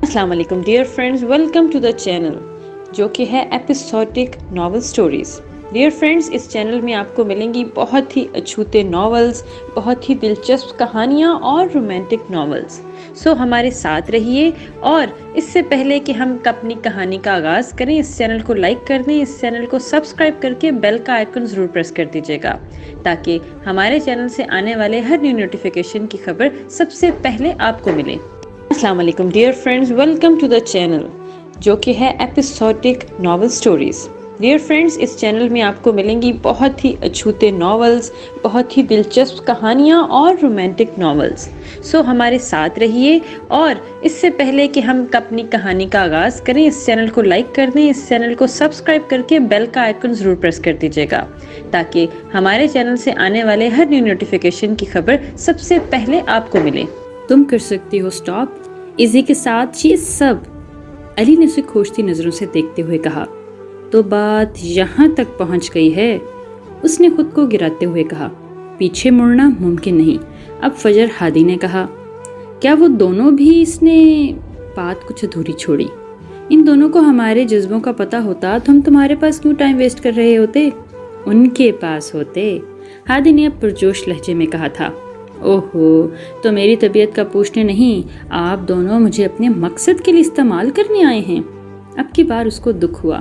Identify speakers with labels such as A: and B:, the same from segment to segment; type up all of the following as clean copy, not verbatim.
A: السلام علیکم dear friends, welcome to the channel جو کہ ہے episodic novel stories. Dear friends, اس چینل میں آپ کو ملیں گی بہت ہی اچھوتے ناولز، بہت ہی دلچسپ کہانیاں اور رومانٹک ناولز۔ سو ہمارے ساتھ رہیے، اور اس سے پہلے کہ ہم اپنی کہانی کا آغاز کریں، اس چینل کو لائک کر دیں، اس چینل کو سبسکرائب کر کے بیل کا آئیکن ضرور پریس کر دیجیے گا تاکہ ہمارے چینل سے آنے والے ہر نیو نوٹیفیکیشن کی خبر سب سے پہلے آپ کو ملے۔ السلام علیکم dear friends, welcome to the channel جو کہ ہے episodic novel stories. Dear friends, اس چینل میں آپ کو ملیں گی بہت ہی اچھوتے ناولز، بہت ہی دلچسپ کہانیاں اور رومانٹک ناولز۔ سو ہمارے ساتھ رہیے، اور اس سے پہلے کہ ہم اپنی کہانی کا آغاز کریں، اس چینل کو لائک کر دیں، اس چینل کو سبسکرائب کر کے بیل کا آئیکن ضرور پریس کر دیجیے گا تاکہ ہمارے چینل سے آنے والے ہر نیو نوٹیفیکیشن کی خبر سب سے پہلے آپ کو ملے۔ تم کر سکتی ہو سٹاپ ایزی کے ساتھ یہ سب، علی نے اسے کھوجتی نظروں سے دیکھتے ہوئے کہا۔ تو بات یہاں تک پہنچ گئی ہے، اس نے خود کو گراتے ہوئے کہا۔ پیچھے مڑنا ممکن نہیں، اب فجر ہادی نے کہا۔ کیا وہ دونوں بھی؟ اس نے بات کچھ ادھوری چھوڑی۔ ان دونوں کو ہمارے جذبوں کا پتہ ہوتا تو ہم تمہارے پاس کیوں ٹائم ویسٹ کر رہے ہوتے؟ ان کے پاس ہوتے، ہادی نے اب پرجوش لہجے میں کہا تھا۔ اوہو، تو میری طبیعت کا پوچھنے نہیں، آپ دونوں مجھے اپنے مقصد کے لیے استعمال کرنے آئے ہیں؟ اب کی بار اس کو دکھ ہوا۔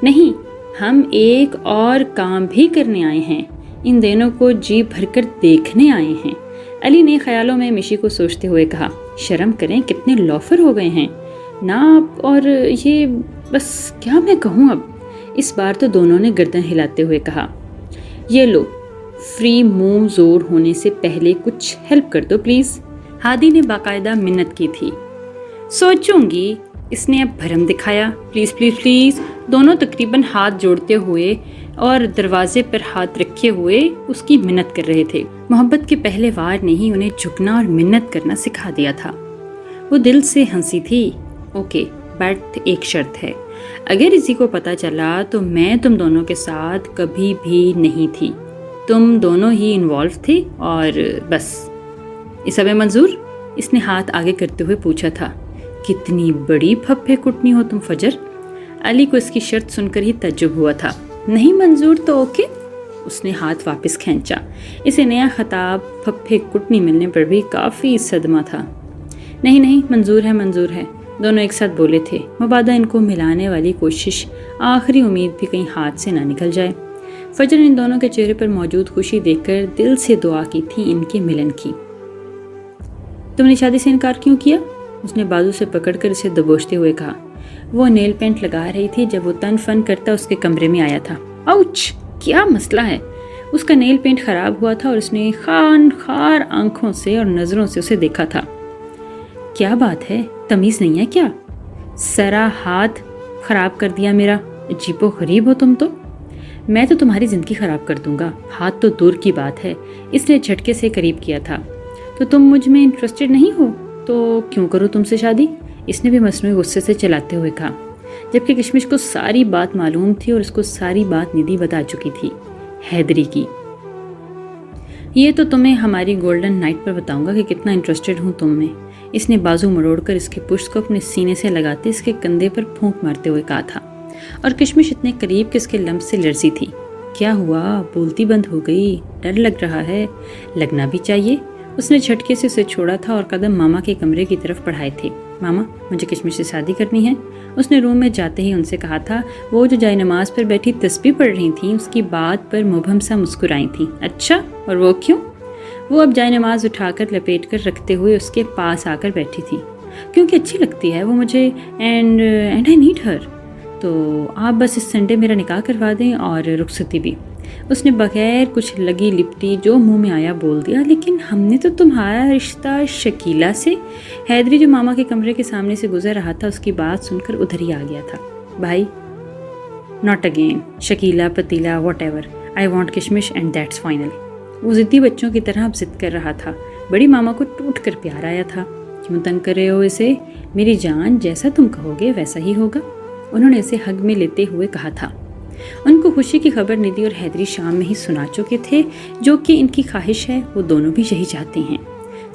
A: نہیں، ہم ایک اور کام بھی کرنے آئے ہیں، ان دونوں کو جی بھر کر دیکھنے آئے ہیں، علی نے خیالوں میں مشی کو سوچتے ہوئے کہا۔ شرم کریں، کتنے لوفر ہو گئے ہیں نا آپ، اور یہ بس کیا میں کہوں اب؟ اس بار تو دونوں نے گردن ہلاتے ہوئے کہا۔ یہ لو، فری منہ زور ہونے سے پہلے کچھ ہیلپ کر دو پلیز، ہادی نے باقاعدہ منت کی تھی۔ سوچوں گی، اس نے اب بھرم دکھایا۔ پلیز پلیز پلیز، دونوں تقریباً ہاتھ جوڑتے ہوئے اور دروازے پر ہاتھ رکھے ہوئے اس کی منت کر رہے تھے۔ محبت کے پہلے وار نے ہی انہیں جھکنا اور منت کرنا سکھا دیا تھا۔ وہ دل سے ہنسی تھی۔ اوکے، بٹ ایک شرط ہے، اگر اسی کو پتہ چلا تو میں تم دونوں کے ساتھ کبھی بھی نہیں تھی، تم دونوں ہی انوالو تھے اور بس۔ یہ سب منظور؟ اس نے ہاتھ آگے کرتے ہوئے پوچھا تھا۔ کتنی بڑی پھپھے کٹنی ہو تم فجر، علی کو اس کی شرط سن کر ہی تعجب ہوا تھا۔ نہیں منظور تو اوکے، اس نے ہاتھ واپس کھینچا۔ اسے نیا خطاب پھپھے کٹنی ملنے پر بھی کافی صدمہ تھا۔ نہیں نہیں، منظور ہے منظور ہے، دونوں ایک ساتھ بولے تھے، مبادہ ان کو ملانے والی کوشش، آخری امید بھی کہیں ہاتھ سے نہ نکل جائے۔ فجر ان دونوں کے چہرے پر موجود خوشی دیکھ کر دل سے دعا کی تھی ان کے ملن کی۔ تم نے شادی سے انکار کیوں کیا؟ اس نے بازو سے پکڑ کر اسے دبوچتے ہوئے کہا۔ وہ نیل پینٹ لگا رہی تھی جب وہ تن فن کرتا اس کے کمرے میں آیا تھا۔ آؤچ، کیا مسئلہ ہے؟ اس کا نیل پینٹ خراب ہوا تھا اور اس نے خان خار آنکھوں سے اور نظروں سے اسے دیکھا تھا۔ کیا بات ہے، تمیز نہیں ہے کیا؟ سرا ہاتھ خراب کر دیا میرا، عجیب و غریب ہو تم تو۔ میں تو تمہاری زندگی خراب کر دوں گا، ہاتھ تو دور کی بات ہے، اس نے جھٹکے سے قریب کیا تھا۔ تو تم مجھ میں انٹرسٹڈ نہیں ہو تو کیوں کروں تم سے شادی؟ اس نے بھی مصنوعی غصے سے چلاتے ہوئے کہا، جبکہ کشمش کو ساری بات معلوم تھی اور اس کو ساری بات ندی بتا چکی تھی، حیدری کی۔ یہ تو تمہیں ہماری گولڈن نائٹ پر بتاؤں گا کہ کتنا انٹرسٹڈ ہوں تم میں، اس نے بازو مڑوڑ کر اس کے پشت کو اپنے سینے سے لگاتے اس کے کندھے پر پھونک مارتے ہوئے کہا تھا، اور کشمش اتنے قریب کہ اس کے لمس سے لرزی تھی۔ کیا ہوا؟ بولتی بند ہو گئی، ڈر لگ رہا ہے؟ لگنا بھی چاہیے۔ اس نے جھٹکے سے اسے چھوڑا تھا اور قدم ماما کے کمرے کی طرف بڑھائے تھے۔ ماما، مجھے کشمش سے شادی کرنی ہے، اس نے روم میں جاتے ہی ان سے کہا تھا۔ وہ جو جائے نماز پر بیٹھی تسبیح پڑھ رہی تھیں اس کی بات پر مبہم سا مسکرائی تھیں۔ اچھا، اور وہ کیوں؟ وہ اب جائے نماز اٹھا کر لپیٹ کر رکھتے ہوئے اس کے پاس آ کر بیٹھی تھی۔ کیونکہ اچھی لگتی ہے وہ مجھے، اینڈ آئی نیڈ ہر، تو آپ بس اس سنڈے میرا نکاح کروا دیں اور رخصتی بھی۔ اس نے بغیر کچھ لگی لپٹی جو منہ میں آیا بول دیا۔ لیکن ہم نے تو تمہارا رشتہ شکیلا سے۔ حیدری جو ماما کے کمرے کے سامنے سے گزر رہا تھا اس کی بات سن کر ادھر ہی آ گیا تھا۔ بھائی، ناٹ اگین، شکیلا، پتیلا، واٹ ایور، آئی وانٹ کشمش اینڈ دیٹس فائنل۔ وہ ضدی بچوں کی طرح اب ضد کر رہا تھا۔ بڑی ماما کو ٹوٹ کر پیار آیا تھا۔ کیوں تنگ کر رہے ہو اسے؟ میری جان، جیسا تم کہو گے ویسا ہی ہوگا، انہوں نے اسے ہگ میں لیتے ہوئے کہا تھا۔ ان کو خوشی کی خبر ندی اور حیدری شام میں ہی سنا چکے تھے، جو کہ ان کی خواہش ہے، وہ دونوں بھی یہی چاہتے ہیں۔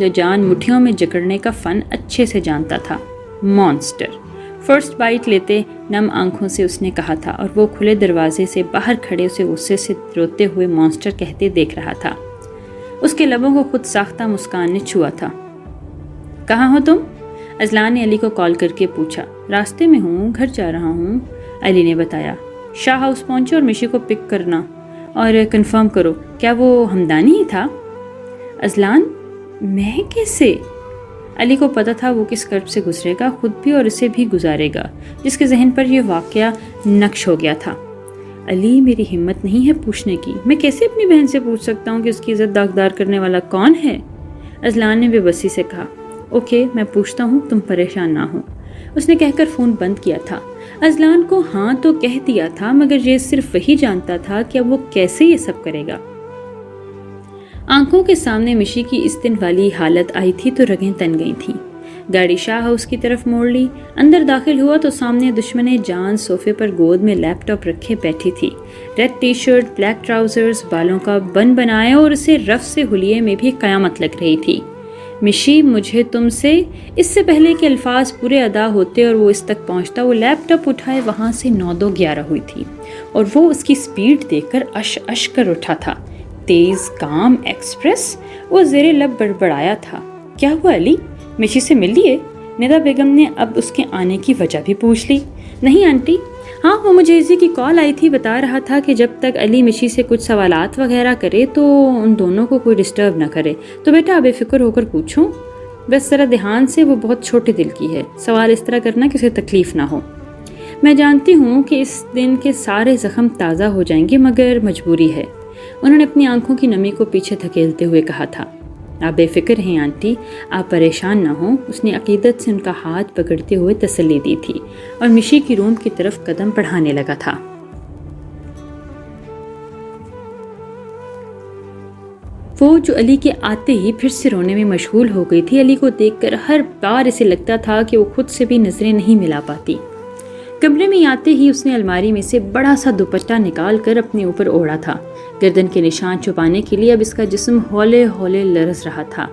A: جو جان مٹھیوں میں جکڑنے کا فن اچھے سے جانتا تھا۔ مانسٹر۔ فرسٹ بائٹ لیتے نم آنکھوں سے اس نے کہا تھا، اور وہ کھلے دروازے سے باہر کھڑے اسے غصے سے روتے ہوئے مانسٹر کہتے دیکھ رہا تھا۔ اس کے لبوں کو خود ساختہ مسکان نے چھوا تھا۔ کہاں ہو تم؟ اذلان نے علی کو کال کر کے پوچھا۔ راستے میں ہوں، گھر جا رہا ہوں، علی نے بتایا۔ شاہ ہاؤس پہنچو اور مشی کو پک کرنا، اور کنفرم کرو کیا وہ ہمدانی ہی تھا؟ اذلان، میں کیسے؟ علی کو پتہ تھا وہ کس کرب سے گزرے گا، خود بھی اور اسے بھی گزارے گا، جس کے ذہن پر یہ واقعہ نقش ہو گیا تھا۔ علی، میری ہمت نہیں ہے پوچھنے کی، میں کیسے اپنی بہن سے پوچھ سکتا ہوں کہ اس کی عزت داغدار کرنے والا کون ہے؟ اذلان نے بے بسی سے کہا۔ اوکے، میں پوچھتا ہوں، تم پریشان نہ ہو، اس نے کہہ کر فون بند کیا تھا۔ اذلان کو ہاں تو کہہ دیا تھا، مگر یہ صرف وہی جانتا تھا کہ اب وہ کیسے یہ سب کرے گا۔ آنکھوں کے سامنے مشی کی اس دن والی حالت آئی تھی تو رگیں تن گئی تھیں۔ گاڑی شاہ ہاؤس کی طرف موڑ لی، اندر داخل ہوا تو سامنے دشمن جان صوفے پر گود میں لیپ ٹاپ رکھے بیٹھی تھی۔ Red T shirt, black trousers, بالوں کا بن بنایا اور اسے رف سے حلیے میں بھی قیامت لگ رہی تھی۔ مشی، مجھے تم سے، اس سے پہلے کہ الفاظ پورے ادا ہوتے اور وہ اس تک پہنچتا، وہ لیپ ٹاپ اٹھائے وہاں سے 9-2-11 ہوئی تھی، اور وہ اس کی سپیڈ دیکھ کر اش کر اٹھا تھا۔ تیز کام ایکسپریس، وہ زیر لب بڑبڑایا تھا۔ کیا ہوا علی؟ مشی سے مل لیے؟ ندا بیگم نے اب اس کے آنے کی وجہ بھی پوچھ لی۔ نہیں آنٹی، ہاں وہ مجھے اسی کی کال آئی تھی، بتا رہا تھا کہ جب تک علی مشی سے کچھ سوالات وغیرہ کرے تو ان دونوں کو کوئی ڈسٹرب نہ کرے، تو بیٹا بے فکر ہو کر پوچھوں، بس ذرا دھیان سے، وہ بہت چھوٹے دل کی ہے، سوال اس طرح کرنا کہ اسے تکلیف نہ ہو۔ میں جانتی ہوں کہ اس دن کے سارے زخم تازہ ہو جائیں گے، مگر مجبوری ہے، انہوں نے اپنی آنکھوں کی نمی کو پیچھے دھکیلتے ہوئے کہا تھا۔ آپ بے فکر ہیں آنٹی، آپ پریشان نہ ہوں، اس نے عقیدت سے ان کا ہاتھ پکڑتے ہوئے تسلی دی تھی، اور مشی کی روم کی طرف قدم بڑھانے لگا تھا۔ وہ جو علی کے آتے ہی پھر سے رونے میں مشغول ہو گئی تھی، علی کو دیکھ کر ہر بار اسے لگتا تھا کہ وہ خود سے بھی نظریں نہیں ملا پاتی۔ کمرے میں آتے ہی اس نے الماری میں سے بڑا سا دوپٹہ نکال کر اپنے اوپر اوڑھا تھا، گردن کے نشان چھپانے کے لیے اب اس کا جسم ہولے ہولے لرز رہا تھا۔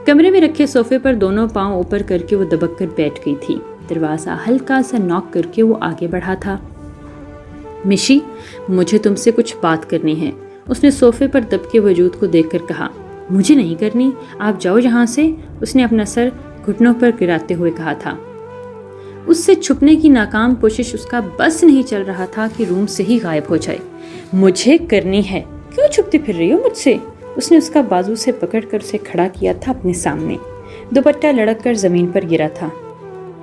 A: کمرے میں رکھے صوفے پر دونوں پاؤں اوپر کر کے وہ دبک کر بیٹھ گئی تھی۔ دروازہ ہلکا سا ناک کر کے وہ آگے بڑھا تھا۔ مشی، مجھے تم سے کچھ بات کرنی ہے، اس نے صوفے پر دب کے وجود کو دیکھ کر کہا۔ مجھے نہیں کرنی، آپ جاؤ یہاں سے، اس نے اپنا سر گھٹنوں پر گراتے ہوئے کہا تھا۔ اس سے چھپنے کی ناکام کوشش اس کا بس نہیں چل رہا تھا کہ روم سے ہی غائب ہو جائے۔ مجھے کرنی ہے، کیوں چھپتی پھر رہی ہو مجھ سے؟ اس نے اس کا بازو سے پکڑ کر اسے کھڑا کیا تھا اپنے سامنے۔ دوپٹہ لڑک کر زمین پر گرا تھا۔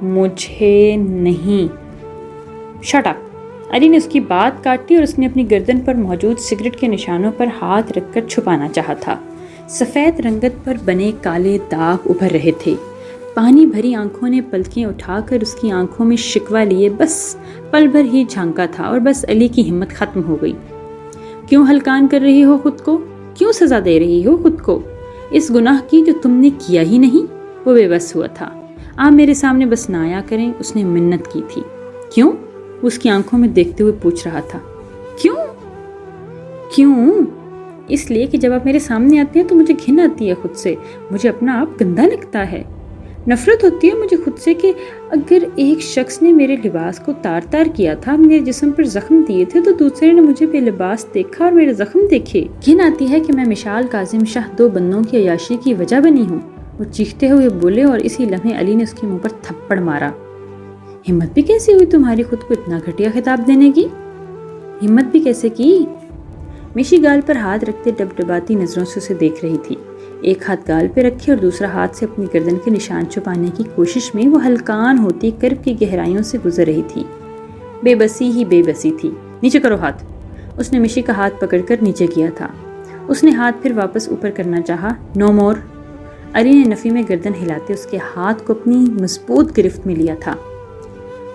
A: مجھے نہیں۔ شٹ اپ، علی نے اس کی بات کاٹی اور اس نے اپنی گردن پر موجود سگریٹ کے نشانوں پر ہاتھ رکھ کر چھپانا چاہا تھا۔ سفید رنگت پر بنے کالے داغ ابھر رہے تھے۔ پانی بھری آنکھوں نے پلکیں اٹھا کر اس کی آنکھوں میں شکوہ لیے بس پل بھر ہی جھانکا تھا، اور بس علی کی ہمت ختم ہو گئی۔ کیوں ہلکان کر رہی ہو خود کو؟ کیوں سزا دے رہی ہو خود کو اس گناہ کی جو تم نے کیا ہی نہیں؟ وہ بے بس ہوا تھا۔ آپ میرے سامنے بس نہ آیا کریں، اس نے منت کی تھی۔ کیوں؟ اس کی آنکھوں میں دیکھتے ہوئے پوچھ رہا تھا۔ کیوں؟ کیوں؟ اس لیے کہ جب آپ میرے سامنے آتے ہیں تو مجھے گھن آتی ہے خود سے، مجھے اپنا آپ گندا لگتا ہے، نفرت ہوتی ہے مجھے خود سے کہ اگر ایک شخص نے میرے لباس کو تار تار کیا تھا، میرے جسم پر زخم دیے تھے، تو دوسرے نے مجھے بے لباس دیکھا اور میرے زخم دیکھے۔ گھن آتی ہے کہ میں مشال کاظم شاہ 2 بندوں کی عیاشی کی وجہ بنی ہوں۔ وہ چیختے ہوئے بولے اور اسی لمحے علی نے اس کے منہ پر تھپڑ مارا۔ ہمت بھی کیسی ہوئی تمہاری خود کو اتنا گھٹیا خطاب دینے کی؟ ہمت بھی کیسے کی؟ مشی گال پر ہاتھ رکھتے ڈبڈباتی نظروں سے اسے دیکھ رہی تھی۔ ایک ہاتھ گال پہ رکھے اور دوسرا ہاتھ سے اپنی گردن کے نشان چھپانے کی کوشش میں وہ ہلکان ہوتی کرب کی گہرائیوں سے گزر رہی تھی۔ بے بسی ہی بے بسی تھی۔ نیچے کرو ہاتھ، اس نے مشی کا ہاتھ پکڑ کر نیچے کیا تھا۔ اس نے ہاتھ پھر واپس اوپر کرنا چاہا۔ نو مور، علی نے نفی میں گردن ہلاتے اس کے ہاتھ کو اپنی مضبوط گرفت میں لیا تھا۔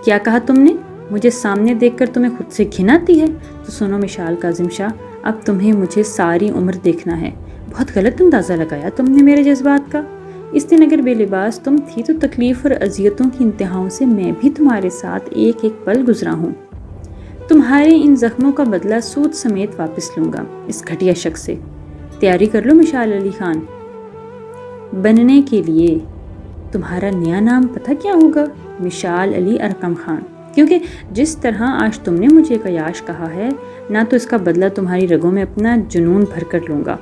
A: کیا کہا تم نے؟ مجھے سامنے دیکھ کر تمہیں خود سے گھن آتی ہے؟ تو سنو مشال کاظم شاہ، اب تمہیں مجھے ساری عمر دیکھنا ہے۔ بہت غلط اندازہ لگایا تم نے میرے جذبات کا۔ اس دن اگر بے لباس تم تھی تو تکلیف اور اذیتوں کی انتہاؤں سے میں بھی تمہارے ساتھ ایک ایک پل گزرا ہوں۔ تمہارے ان زخموں کا بدلہ سود سمیت واپس لوں گا اس گھٹیا شخص سے۔ تیاری کر لو مشال علی خان۔
B: بننے کے لیے تمہارا نیا نام پتہ کیا ہوگا؟ مشال علی ارقم خان، کیونکہ جس طرح آج تم نے مجھے ایک عیاش کہا ہے، نہ تو اس کا بدلہ تمہاری رگوں میں اپنا جنون بھر کر لوں گا۔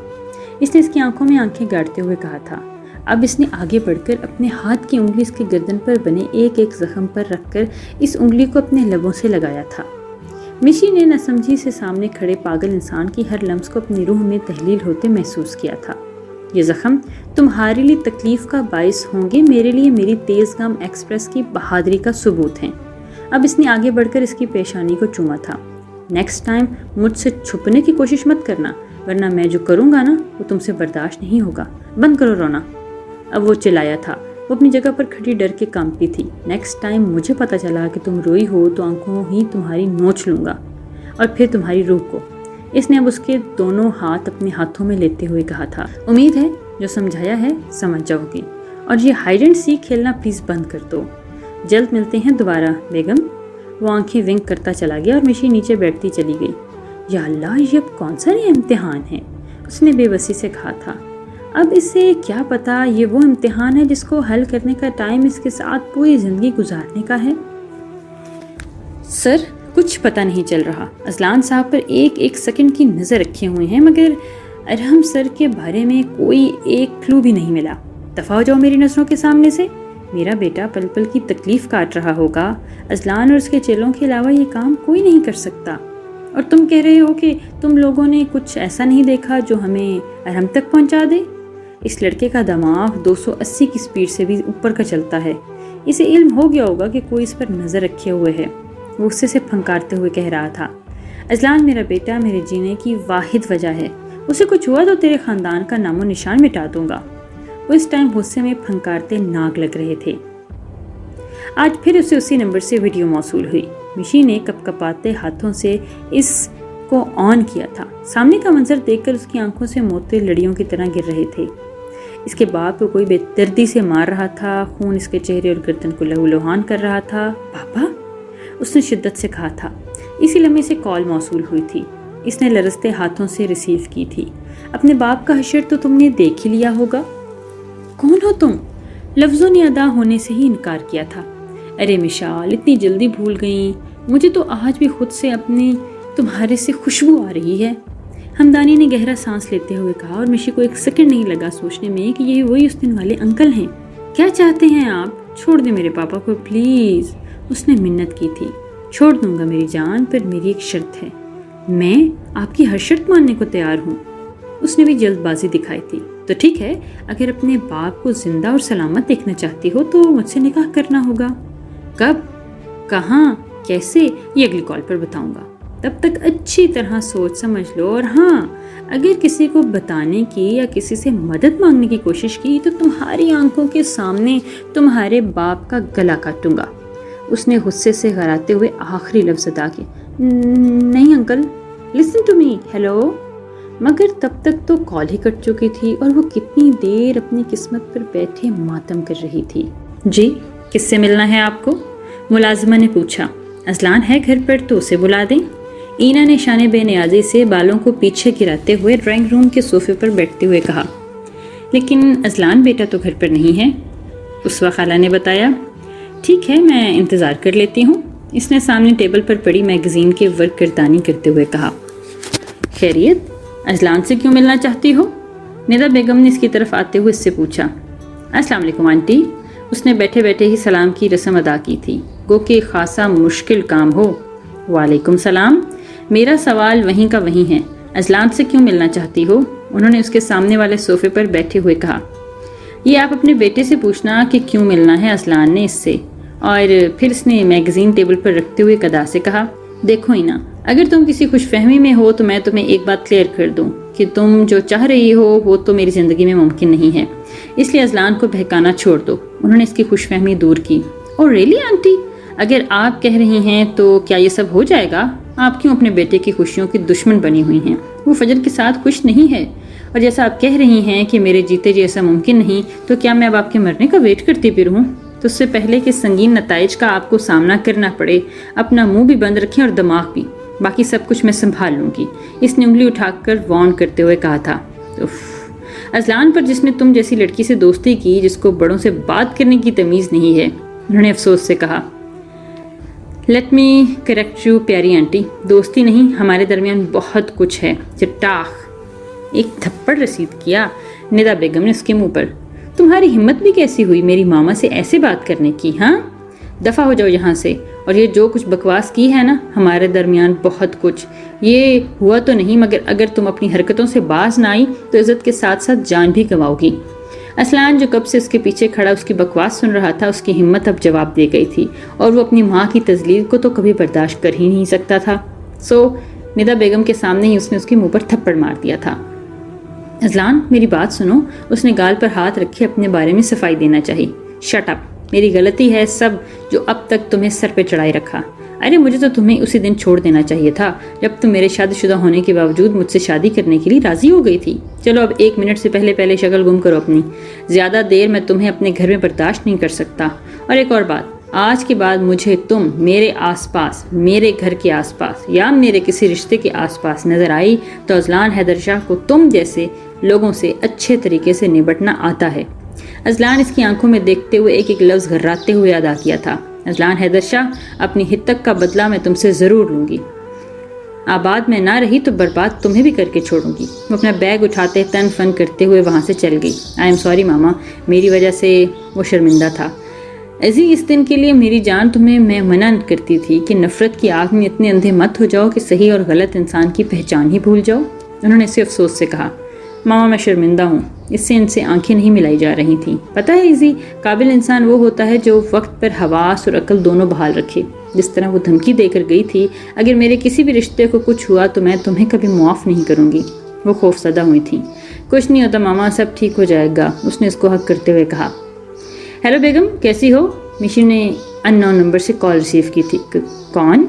B: اس نے اس کی آنکھوں میں آنکھیں گاڑتے ہوئے کہا تھا۔ اب اس نے آگے بڑھ کر اپنے ہاتھ کی انگلی اس کے گردن پر بنے ایک ایک زخم پر رکھ کر اس انگلی کو اپنے لبوں سے لگایا تھا۔ مشی نے نہ سمجھی سے سامنے کھڑے پاگل انسان کی ہر لمس کو اپنی روح میں تحلیل ہوتے محسوس کیا تھا۔ یہ زخم تمہارے لیے تکلیف کا باعث ہوں گے، میرے لیے میری تیز گام ایکسپریس کی بہادری کا ثبوت ہیں۔ اب اس نے آگے بڑھ کر اس کی پیشانی کو چوما تھا۔ نیکسٹ ٹائم مجھ سے چھپنے کی کوشش مت کرنا، ورنہ میں جو کروں گا نا وہ تم سے برداشت نہیں ہوگا۔ بند کرو رونا۔ اب وہ چلایا تھا۔ وہ اپنی جگہ پر کھڑی ڈر کے کانپتی تھی۔ نیکسٹ ٹائم مجھے پتہ چلا کہ تم روئی ہو تو آنکھوں ہی تمہاری نوچ لوں گا، اور پھر تمہاری روح کو۔ اس نے اب اس کے دونوں ہاتھ اپنے ہاتھوں میں لیتے ہوئے کہا تھا۔ امید ہے جو سمجھایا ہے سمجھ جاؤ گی، اور یہ ہائیڈ اینڈ سیک کھیلنا پلیز بند کر دو۔ جلد ملتے ہیں دوبارہ بیگم۔ وہ آنکھیں ونک کرتا چلا گیا اور مشی نیچے بیٹھتی چلی گئی۔ یا اللہ، یہ اب کون سا نیا امتحان ہے؟ اس نے بے بسی سے کہا تھا۔ اب اسے کیا پتا یہ وہ امتحان ہے جس کو حل کرنے کا ٹائم اس کے ساتھ پوری زندگی گزارنے کا ہے۔ سر، کچھ پتہ نہیں چل رہا۔ اذلان صاحب پر ایک ایک سیکنڈ کی نظر رکھے ہوئے ہیں، مگر ارحم سر کے بارے میں کوئی ایک کلو بھی نہیں ملا۔ دفع ہو جاؤ میری نظروں کے سامنے سے۔ میرا بیٹا پل پل کی تکلیف کاٹ رہا ہوگا۔ اذلان اور اس کے چیلوں کے علاوہ یہ کام کوئی نہیں کر سکتا، اور تم کہہ رہے ہو کہ تم لوگوں نے کچھ ایسا نہیں دیکھا جو ہمیں ارحم تک پہنچا دے۔ اس لڑکے کا دماغ 280 کی سپیڈ سے بھی اوپر کا چلتا ہے۔ اسے علم ہو گیا ہوگا کہ کوئی اس پر نظر رکھے ہوئے ہے۔ وہ غصے سے پھنکارتے ہوئے کہہ رہا تھا، اذلان میرا بیٹا میرے جینے کی واحد وجہ ہے، اسے کچھ ہوا تو تیرے خاندان کا نام و نشان مٹا دوں گا۔ وہ اس ٹائم غصے میں پھنکارتے ناک لگ رہے تھے۔ آج پھر اسے اسی نمبر سے ویڈیو موصول ہوئی۔ مشی نے کپ کپاتے ہاتھوں سے اس کو آن کیا تھا۔ سامنے کا منظر دیکھ کر اس کی آنکھوں سے موتے لڑیوں کی طرح گر رہے تھے۔ اس کے باپ کو کوئی بے دردی سے مار رہا تھا، خون اس کے چہرے اور گردن کو لہو لہان کر رہا تھا۔ پاپا، اس نے شدت سے کہا تھا۔ اسی لمحے سے کال موصول ہوئی تھی۔ اس نے لرزتے ہاتھوں سے ریسیو کی تھی۔ اپنے باپ کا حشر تو تم نے دیکھ ہی لیا ہوگا۔ کون ہو تم؟ لفظوں نے ادا ہونے سے ہی انکار کیا تھا۔ ارے مشال، اتنی جلدی بھول گئیں؟ مجھے تو آج بھی خود سے اپنے تمہارے سے خوشبو آ رہی ہے۔ ہمدانی نے گہرا سانس لیتے ہوئے کہا، اور مشی کو ایک سیکنڈ نہیں لگا سوچنے میں کہ یہ وہی اس دن والے انکل ہیں۔ کیا چاہتے ہیں آپ؟ چھوڑ دیں میرے پاپا کو پلیز، اس نے منت کی تھی۔ چھوڑ دوں گا میری جان، پر میری ایک شرط ہے۔ میں آپ کی ہر شرط ماننے کو تیار ہوں۔ اس نے بھی جلد بازی دکھائی تھی۔ تو ٹھیک ہے، اگر اپنے باپ کو زندہ اور سلامت دیکھنا چاہتی ہو تو مجھ سے نکاح کرنا ہوگا۔ کب، کہاں، کیسے، یہ اگلی کال پر بتاؤں گا۔ تب تک اچھی طرح سوچ سمجھ لو، اور ہاں، اگر کسی کو بتانے کی یا کسی سے مدد مانگنے کی کوشش کی تو تمہاری آنکھوں کے سامنے تمہارے باپ کا گلا کاٹوں گا۔ اس نے غصے سے غراتے ہوئے آخری لفظ ادا کیے۔ نہیں uncle, listen to me, hello. مگر تب تک تو کال ہی کٹ چکی تھی، اور وہ کتنی دیر اپنی قسمت پر بیٹھے ماتم کر رہی تھی۔ جی، کس سے ملنا ہے آپ کو؟ ملازمہ نے پوچھا۔ اذلان ہے گھر پر تو اسے بلا دیں۔ اینا نے شان بے نیازی سے بالوں کو پیچھے گراتے ہوئے ڈرائنگ روم کے صوفے پر بیٹھتے ہوئے کہا۔ لیکن اذلان بیٹا تو گھر پر نہیں ہے، اسوا خالہ نے بتایا۔ ٹھیک ہے، میں انتظار کر لیتی ہوں، اس نے سامنے ٹیبل پر پڑی میگزین کے ورق گردانی کرتے ہوئے کہا۔ خیریت، اذلان سے کیوں ملنا چاہتی ہو؟ ندا بیگم نے اس کی طرف آتے ہوئے اس سے پوچھا۔ السلام علیکم آنٹی، اس نے بیٹھے بیٹھے ہی سلام کی رسم ادا کی تھی، گو کہ خاصا مشکل کام ہو۔ وعلیکم السلام، میرا سوال وہیں کا وہیں ہے، اذلان سے کیوں ملنا چاہتی ہو؟ انہوں نے اس کے سامنے والے صوفے پر بیٹھے ہوئے کہا۔ یہ آپ اپنے بیٹے سے پوچھنا کہ کیوں ملنا ہے اذلان نے اس سے۔ اور پھر اس نے میگزین ٹیبل پر رکھتے ہوئے ادا سے کہا، دیکھو اینا، اگر تم کسی خوش فہمی میں ہو تو میں تمہیں ایک بات کلیئر کر دوں کہ تم جو چاہ رہی ہو وہ تو میری زندگی میں ممکن نہیں ہے، اس لیے اذلان کو بہکانا چھوڑ دو۔ انہوں نے اس کی خوش فہمی دور کی۔ اور ریلی آنٹی، اگر آپ کہہ رہی ہیں تو کیا یہ سب ہو جائے گا؟ آپ کیوں اپنے بیٹے کی خوشیوں کی دشمن بنی ہوئی ہیں؟ وہ فجر کے ساتھ خوش نہیں ہے، اور جیسا آپ کہہ رہی ہیں کہ میرے جیتے جیسا ممکن نہیں، تو کیا میں اب آپ کے مرنے کا ویٹ کرتی پھر ہوں؟ تو اس سے پہلے کہ سنگین نتائج کا آپ کو سامنا کرنا پڑے، اپنا منہ بھی بند رکھیں اور دماغ بھی، باقی سب کچھ میں سنبھال لوں گی، اس نے انگلی اٹھا کر وارن کرتے ہوئے کہا تھا۔ ازلان پر جس نے تم جیسی لڑکی سے دوستی کی جس کو بڑوں سے بات کرنے کی تمیز نہیں ہے۔ انہوں نے افسوس سے کہا۔ لیٹ می کریکٹ یو پیاری آنٹی، دوستی نہیں، ہمارے درمیان بہت کچھ ہے۔ چٹاخ! ایک تھپڑ رسید کیا ندا بیگم نے اس کے منہ پر۔ تمہاری ہمت بھی کیسی ہوئی میری ماما سے ایسے بات کرنے کی؟ ہاں، دفع ہو جاؤ یہاں سے۔ اور یہ جو کچھ بکواس کی ہے نا، ہمارے درمیان بہت کچھ، یہ ہوا تو نہیں، مگر اگر تم اپنی حرکتوں سے باز نہ آئی تو عزت کے ساتھ ساتھ جان بھی گنواؤ گی۔ اسلان جو کب سے اس کے پیچھے کھڑا اس کی بکواس سن رہا تھا، اس کی ہمت اب جواب دے گئی تھی، اور وہ اپنی ماں کی تذلیل کو تو کبھی برداشت کر ہی نہیں سکتا تھا۔ ندا بیگم کے سامنے ہی اس نے اس کے منہ پر تھپڑ مار دیا تھا۔ اسلان، میری بات سنو، اس نے گال پر ہاتھ رکھے اپنے بارے میں صفائی دینا چاہی۔ شٹ اپ، میری غلطی ہے سب جو اب تک تمہیں سر پہ چڑھائے رکھا۔ ارے مجھے تو تمہیں اسی دن چھوڑ دینا چاہیے تھا جب تم میرے شادی شدہ ہونے کے باوجود مجھ سے شادی کرنے کے لیے راضی ہو گئی تھی۔ چلو اب 1 منٹ سے پہلے شکل گم کرو اپنی، زیادہ دیر میں تمہیں اپنے گھر میں برداشت نہیں کر سکتا۔ اور ایک اور بات، آج کے بعد مجھے تم میرے آس پاس، میرے گھر کے آس پاس یا میرے کسی رشتے کے آس پاس نظر آئی تو ازلان حیدر شاہ کو تم جیسے لوگوں سے اچھے طریقے سے نبٹنا آتا ہے۔ ازلان اس کی آنکھوں میں دیکھتے ہوئے ایک ایک لفظ گھراتے ہوئے ادا کیا تھا۔ ازلان حیدر شاہ، اپنی ہتک کا بدلہ میں تم سے ضرور لوں گی۔ آباد میں نہ رہی تو برباد تمہیں بھی کر کے چھوڑوں گی۔ وہ اپنا بیگ اٹھاتے تن فن کرتے ہوئے وہاں سے چل گئی۔ آئی ایم سوری ماما، میری وجہ سے وہ شرمندہ تھا۔ ازی، اس دن کے لیے میری جان تمہیں میں منع کرتی تھی کہ نفرت کی آگ میں اتنے اندھے مت ہو جاؤ کہ صحیح اور غلط انسان کی پہچان ہی بھول جاؤ۔ انہوں نے اسے افسوس سے کہا۔ ماما میں شرمندہ ہوں، اس سے ان سے آنکھیں نہیں ملائی جا رہی تھیں۔ پتہ ہے ایزی، قابل انسان وہ ہوتا ہے جو وقت پر حواس اور عقل دونوں بحال رکھے۔ جس طرح وہ دھمکی دے کر گئی تھی، اگر میرے کسی بھی رشتے کو کچھ ہوا تو میں تمہیں کبھی معاف نہیں کروں گی۔ وہ خوف زدہ ہوئی تھیں۔ کچھ نہیں ہوتا ماما، سب ٹھیک ہو جائے گا، اس نے اس کو حق کرتے ہوئے کہا۔ ہیلو بیگم، کیسی ہو؟ میشی نے ان نون نمبر سے کال ریسیو کی تھی۔ کون؟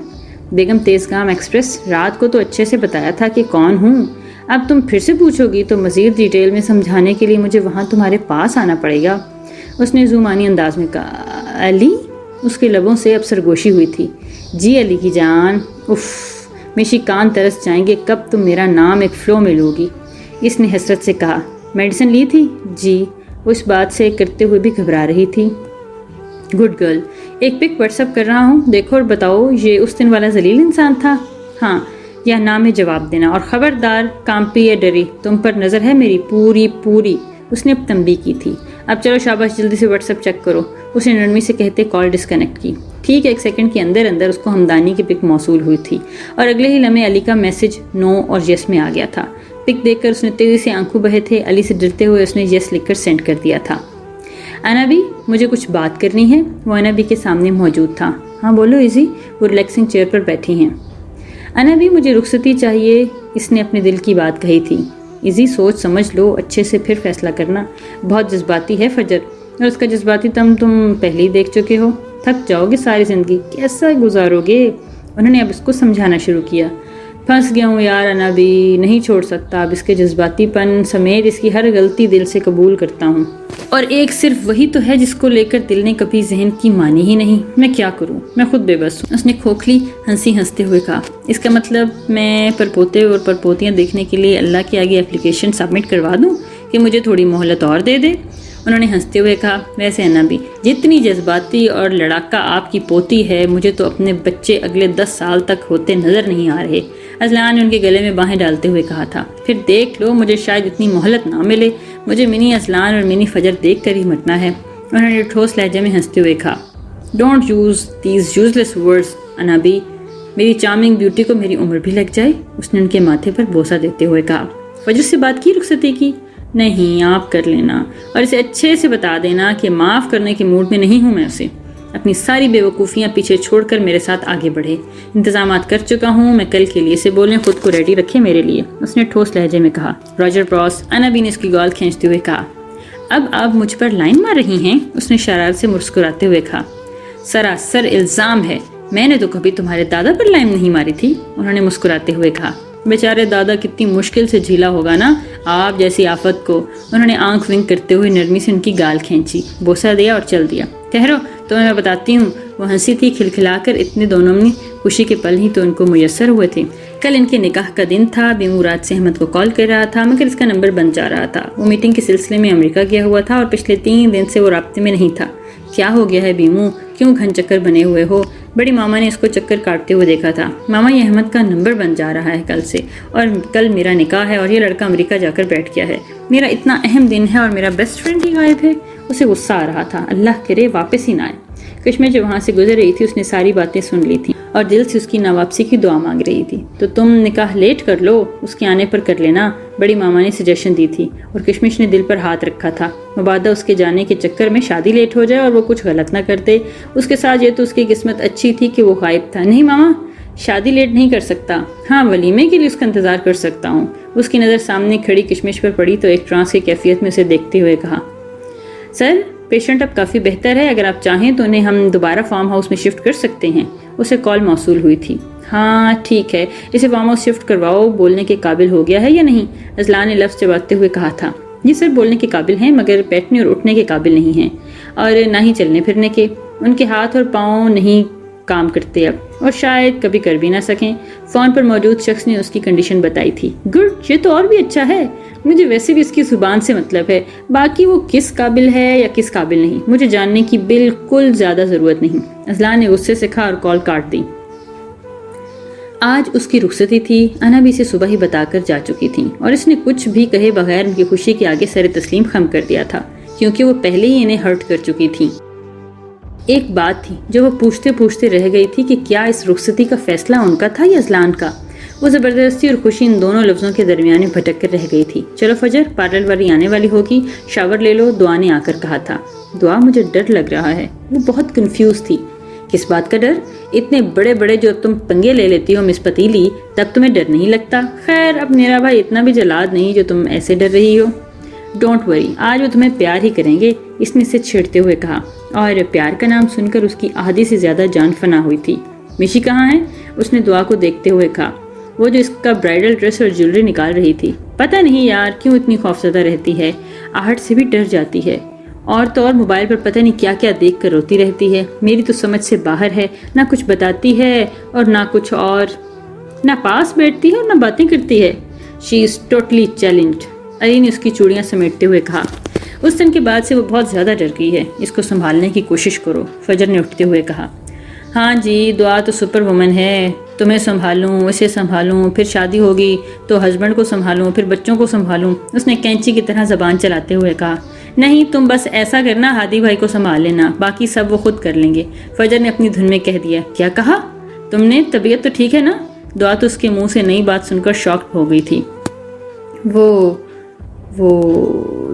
B: بیگم، تیزگام ایکسپریس۔ رات کو تو اچھے سے بتایا تھا کہ کون ہوں، اب تم پھر سے پوچھو گی تو مزید ڈیٹیل میں سمجھانے کے لیے مجھے وہاں تمہارے پاس آنا پڑے گا، اس نے زومانی انداز میں کہا۔ علی؟ اس کے لبوں سے اب سرگوشی ہوئی تھی۔ جی علی کی جان۔ اف، میشی کان ترس جائیں گے، کب تم میرا نام ایک فلو میں لو گی، اس نے حسرت سے کہا۔ میڈیسن لی تھی؟ جی، وہ اس بات سے کرتے ہوئے بھی گھبرا رہی تھی۔ گڈ گرل، ایک پک واٹس ایپ کر رہا ہوں، دیکھو اور بتاؤ یہ اس دن والا ذلیل انسان تھا؟ ہاں یا نا میں جواب دینا، اور خبردار کامپی یا ڈری، تم پر نظر ہے میری پوری۔ اس نے اب تنبیہ کی تھی۔ اب چلو شاباش، جلدی سے واٹس ایپ چیک کرو، اس نے نرمی سے کہتے کال ڈسکنیکٹ کی۔ ٹھیک 1 سیکنڈ کے اندر اس کو ہمدانی کی پک موصول ہوئی تھی، اور اگلے ہی لمحے علی کا میسج نو اور یس میں آ گیا تھا۔ پک دیکھ کر اس نے تیزی سے آنکھوں بہے تھے، علی سے ڈرتے ہوئے اس نے یس لکھ کر سینڈ کر دیا تھا۔ انابی، مجھے کچھ بات کرنی ہے۔ وہ انابی کے سامنے موجود تھا۔ ہاں بولو ایزی، وہ ریلیکسنگ چیئر پر بیٹھی ہیں۔ انابی، مجھے رخصتی چاہیے، اس نے اپنے دل کی بات کہی تھی۔ ایزی، سوچ سمجھ لو اچھے سے پھر فیصلہ کرنا، بہت جذباتی ہے فجر، اور اس کا جذباتی تم پہلے ہی دیکھ چکے ہو، تھک جاؤ گے ساری زندگی، کیسا گزارو گے؟ انہوں نے اب اس کو سمجھانا شروع کیا۔ پھنس گیا ہوں یار انابی، نہیں چھوڑ سکتا اب، اس کے جذباتی پن سمیت اس کی ہر غلطی دل سے قبول کرتا ہوں، اور ایک صرف وہی تو ہے جس کو لے کر دل نے کبھی ذہن کی مانی ہی نہیں۔ میں کیا کروں، میں خود بے بس ہوں، اس نے کھوکھلی ہنسی ہنستے ہوئے کہا۔ اس کا مطلب میں پرپوتے اور پرپوتیاں دیکھنے کے لیے اللہ کے آگے اپلیکیشن سبمٹ کروا دوں کہ مجھے تھوڑی مہلت اور دے دے؟ انہوں نے ہنستے ہوئے کہا۔ ویسے انابی، جتنی جذباتی اور لڑاکا آپ کی پوتی ہے، مجھے تو اپنے بچے اگلے 10 سال تک ہوتے نظر نہیں آ رہے، ازلان نے ان کے گلے میں باہیں ڈالتے ہوئے کہا تھا۔ پھر دیکھ لو، مجھے شاید اتنی مہلت نہ ملے، مجھے منی ازلان اور منی فجر دیکھ کر ہی مرنا ہے، انہوں نے ٹھوس لہجے میں ہنستے ہوئے کہا۔ Don't use these useless words Anabi, میری چارمنگ بیوٹی کو میری عمر بھی لگ جائے، اس نے ان کے ماتھے پر بوسہ دیتے ہوئے کہا۔ فجر سے بات کی رخصتی کی؟ نہیں، آپ کر لینا، اور اسے اچھے سے بتا دینا کہ معاف کرنے کے موڈ میں نہیں ہوں میں اسے، اپنی ساری بے وقوفیاں پیچھے چھوڑ کر میرے ساتھ آگے بڑھے، انتظامات کر چکا ہوں میں کل کے لیے، سے بولیں خود کو ریڈی رکھے میرے لیے، اس نے ٹھوس لہجے میں کہا۔ راجر براس، انابی نے اس کی گال کھینچتے ہوئے کہا۔ اب آپ مجھ پر لائن مار رہی ہیں، اس نے شرارت سے مسکراتے ہوئے کہا۔ سراسر الزام ہے، میں نے تو کبھی تمہارے دادا پر لائن نہیں ماری تھی، انہوں نے مسکراتے ہوئے کہا۔ بیچارے دادا کتنی مشکل سے جھیلا ہوگا نا آپ جیسی آفت کو، انہوں نے آنکھ ونک کرتے ہوئے نرمی سے ان کی گال کھینچی، بوسہ دیا اور چل دیا۔ ٹھہرو تمہیں میں بتاتی ہوں۔ وہ ہنسی تھی کھلکھلا کر، اتنے دونوں میں خوشی کے پل ہی تو ان کو میسر ہوئے تھے۔ کل ان کے نکاح کا دن تھا۔ بیمو رات سے احمد کو کال کر رہا تھا مگر اس کا نمبر بند جا رہا تھا۔ وہ میٹنگ کے سلسلے میں امریکہ گیا ہوا تھا اور پچھلے 3 دن سے وہ رابطے میں نہیں تھا۔ کیا ہو گیا ہے بیمو، کیوں گھن چکر بنے ہوئے ہو؟ بڑی ماما نے اس کو چکر کاٹتے ہوئے دیکھا تھا۔ ماما یہ احمد کا نمبر بند جا رہا ہے کل سے، اور کل میرا نکاح ہے اور یہ لڑکا امریکہ جا کر بیٹھ گیا ہے۔ میرا اتنا اہم دن ہے اور میرا بیسٹ فرینڈ ہی غائب ہے۔ اسے غصہ آ رہا تھا، اللہ کرے واپس ہی نہ آئے۔ کشمیر جو وہاں سے گزر رہی تھی اس نے ساری باتیں سن لی تھیں اور دل سے اس کی ناواپسی کی دعا مانگ رہی تھی۔ تو تم نکاح لیٹ کر لو، اس کے آنے پر کر لینا، بڑی ماما نے سجیشن دی تھی، اور کشمش نے دل پر ہاتھ رکھا تھا۔ مبادہ اس کے جانے کے چکر میں شادی لیٹ ہو جائے اور وہ کچھ غلط نہ کرتے۔ اس کے ساتھ یہ تو اس کی قسمت اچھی تھی کہ وہ غائب تھا۔ نہیں ماما، شادی لیٹ نہیں کر سکتا، ہاں ولیمے کے لیے اس کا انتظار کر سکتا ہوں۔ اس کی نظر سامنے کھڑی کشمش پر پڑی تو ایک ٹرانس کی کیفیت میں اسے دیکھتے ہوئے کہا، سر پیشنٹ اب کافی بہتر ہے، اگر آپ چاہیں تو انہیں ہم دوبارہ فارم ہاؤس میں شفٹ کر سکتے ہیں۔ اسے کال موصول ہوئی تھی۔ ہاں ٹھیک ہے، اسے فارم ہاؤس شفٹ کرواؤ، بولنے کے قابل ہو گیا ہے یا نہیں؟ اذلان نے لفظ چباتے ہوئے کہا تھا۔ جی سر، بولنے کے قابل ہیں مگر بیٹھنے اور اٹھنے کے قابل نہیں ہیں، اور نہ ہی چلنے پھرنے کے۔ ان کے ہاتھ اور پاؤں نہیں کام کرتے اب، اور شاید کبھی کر بھی نہ سکیں۔ فون پر موجود شخص نے اس کی کنڈیشن بتائی تھی۔ گڈ، یہ تو اور بھی اچھا ہے، مجھے ویسے بھی اس کی زبان سے مطلب ہے، باقی وہ کس قابل ہے یا کس قابل نہیں مجھے جاننے کی بالکل زیادہ ضرورت نہیں۔ اذلان نے غصے سے کہا اور کال کاٹ دی۔ آج اس کی رخصتی تھی، انا بھی اسے صبح ہی بتا کر جا چکی تھیں، اور اس نے کچھ بھی کہے بغیر ان کی خوشی کے آگے سر تسلیم خم کر دیا تھا، کیونکہ وہ پہلے ہی انہیں ہرٹ کر چکی تھی۔ ایک بات تھی جو وہ پوچھتے پوچھتے رہ گئی تھی کہ کیا اس رخصتی کا فیصلہ ان کا تھا یا اذلان کا؟ وہ زبردستی اور خوشی ان دونوں لفظوں کے درمیان بھٹک کر رہ گئی تھی۔ چلو فجر، پارلر والی آنے والی ہوگی، شاور لے لو، دعا نے آ کر کہا تھا۔ دعا، مجھے ڈر لگ رہا ہے۔ وہ بہت کنفیوز تھی۔ کس بات کا ڈر؟ اتنے بڑے بڑے جو تم پنگے لے لیتی ہو مس پتیلی، تب تمہیں ڈر نہیں لگتا؟ خیر، اب میرا بھائی اتنا بھی جلاد نہیں جو تم ایسے ڈر رہی ہو۔ ڈونٹ وری، آج وہ تمہیں پیار ہی کریں گے، اس نے اسے چھیڑتے ہوئے کہا، اور پیار کا نام سن کر اس کی آدھی سے زیادہ جان فنا ہوئی تھی۔ مشی کہاں ہے؟ اس نے دعا کو دیکھتے ہوئے کہا، وہ جو اس کا برائڈل ڈریس اور جیولری نکال رہی تھی۔ پتہ نہیں یار کیوں اتنی خوفزدہ رہتی ہے، آہٹ سے بھی ڈر جاتی ہے، اور تو اور موبائل پر پتہ نہیں کیا کیا دیکھ کر روتی رہتی ہے۔ میری تو سمجھ سے باہر ہے، نہ کچھ بتاتی ہے اور نہ کچھ اور، نہ پاس بیٹھتی ہے اور نہ باتیں کرتی ہے۔ شی از ٹوٹلی چیلنجڈ، علی نے اس کی چوڑیاں سمیٹتے ہوئے کہا۔ اس دن کے بعد سے وہ بہت زیادہ ڈر گئی ہے، اس کو سنبھالنے کی کوشش کرو، فجر نے اٹھتے ہوئے کہا۔ ہاں جی، دعا تو سپر وومن ہے، تمہیں سنبھالوں، اسے سنبھالوں، پھر شادی ہوگی تو ہسبینڈ کو سنبھالوں، پھر بچوں کو سنبھالوں، اس نے کینچی کی طرح زبان چلاتے ہوئے کہا۔ نہیں، تم بس ایسا کرنا، ہادی بھائی کو سنبھال لینا، باقی سب وہ خود کر لیں گے، فجر نے اپنی دھن میں کہہ دیا۔ کیا کہا تم نے؟ طبیعت تو ٹھیک ہے نا؟ دعا تو اس کے منہ سے نئی بات سن کر شاکڈ ہو گئی تھی۔ وہ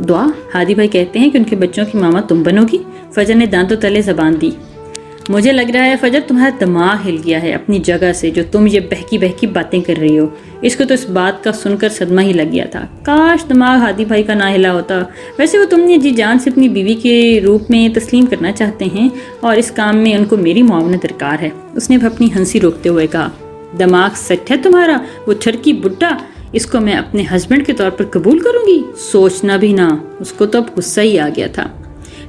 B: دعا، ہادی بھائی کہتے ہیں کہ ان کے بچوں کی ماما تم بنو گی؟ فجر نے دانتوں تلے زبان دی۔ مجھے لگ رہا ہے فجر تمہارا دماغ ہل گیا ہے اپنی جگہ سے، جو تم یہ بہکی بہکی باتیں کر رہی ہو۔ اس کو تو اس بات کا سن کر صدمہ ہی لگ گیا تھا۔ کاش دماغ ہادی بھائی کا نہ ہلا ہوتا۔ ویسے وہ تم نے جی جان سے اپنی بیوی کے روپ میں تسلیم کرنا چاہتے ہیں، اور اس کام میں ان کو میری معاونت درکار ہے، اس نے اپنی ہنسی روکتے ہوئے کہا۔ دماغ سیٹ ہے تمہارا، وہ چھڑکی بڈھا، اس کو میں اپنے ہسبینڈ کے طور پر قبول کروں گی؟ سوچنا بھی نہ۔ اس کو تو اب غصہ ہی آ گیا تھا۔